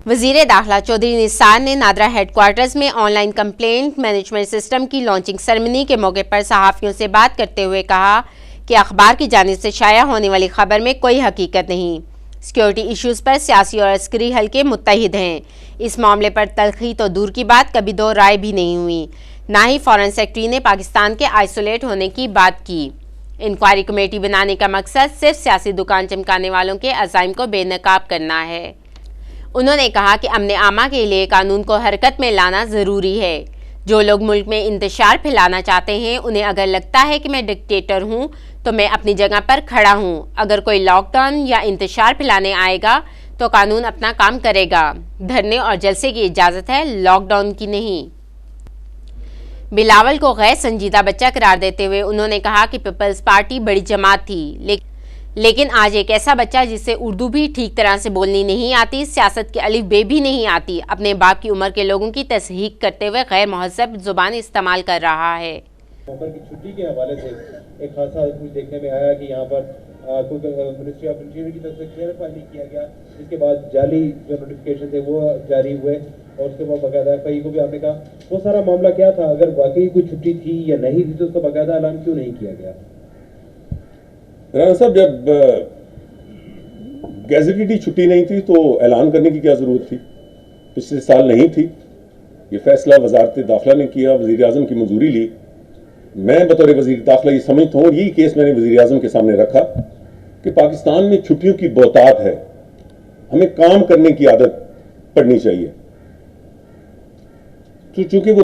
वजीर दाखिला चौधरी निसार ने नादरा हेडक्वार्टर्स में ऑनलाइन कंप्लेंट मैनेजमेंट सिस्टम की लॉन्चिंग सेरेमनी के मौके पर सहाफ़ियों से बात करते हुए कहा कि अखबार की जानिब से शाया होने वाली खबर में कोई हकीकत नहीं। सिक्योरिटी इश्यूज़ पर सियासी और अस्करी हल्के मुत्तहिद हैं। इस मामले पर तल्खी तो दूर की बात, कभी दो राय भी नहीं हुई। ना ही फॉरेन सेक्रेटरी ने पाकिस्तान के आइसोलेट होने की बात की। इंक्वायरी कमेटी बनाने का मकसद सिर्फ सियासी दुकान चमकाने वालों के अज़ाइम को बेनकाब करना है। उन्होंने कहा कि अमन आमा के लिए कानून को हरकत में लाना ज़रूरी है। जो लोग मुल्क में इंतशार फैलाना चाहते हैं, उन्हें अगर लगता है कि मैं डिक्टेटर हूँ तो मैं अपनी जगह पर खड़ा हूँ। अगर कोई लॉकडाउन या इंतशार फैलाने आएगा तो कानून अपना काम करेगा। धरने और जलसे की इजाज़त है, लॉकडाउन की नहीं। बिलावल को गैर संजीदा बच्चा करार देते हुए उन्होंने कहा कि पीपल्स पार्टी बड़ी जमात थी, लेकिन आज एक ऐसा बच्चा जिसे उर्दू भी ठीक तरह से बोलनी नहीं आती, सियासत की अलिफ बे भी नहीं आती, अपने बाप की उम्र के लोगों की तस्हीक करते हुए गैर महज़ब ज़ुबान इस्तेमाल कर रहा है। नवंबर की छुट्टी के हवाले से एक खासा कुछ देखने में आया कि यहाँ पर कोई मिनिस्ट्री ऑफ इंटीरियर की तरफ से क्लियरिफाई नहीं किया गया, जिसके बाद जाली जो नोटिफिकेशन थे वो जारी हुए और उसके बाद बाकायदा कई को भी आपने कहा वो सारा मामला क्या था, अगर वाकई कोई छुट्टी थी या नहीं थी तो उसका बाकायदा ऐलान क्यों नहीं किया गया? राणा साहब, जब गैजेटेड छुट्टी नहीं थी तो ऐलान करने की क्या जरूरत थी? पिछले साल नहीं थी। ये फैसला वजारत दाखिला ने किया, वजीर आजम की मंजूरी ली। मैं बतौर वजीर दाखिला ये समझता हूँ और यही केस मैंने वजीर आजम के सामने रखा कि पाकिस्तान में छुट्टियों की बहुतात है, हमें काम करने की आदत पड़नी चाहिए। तो चूंकि वो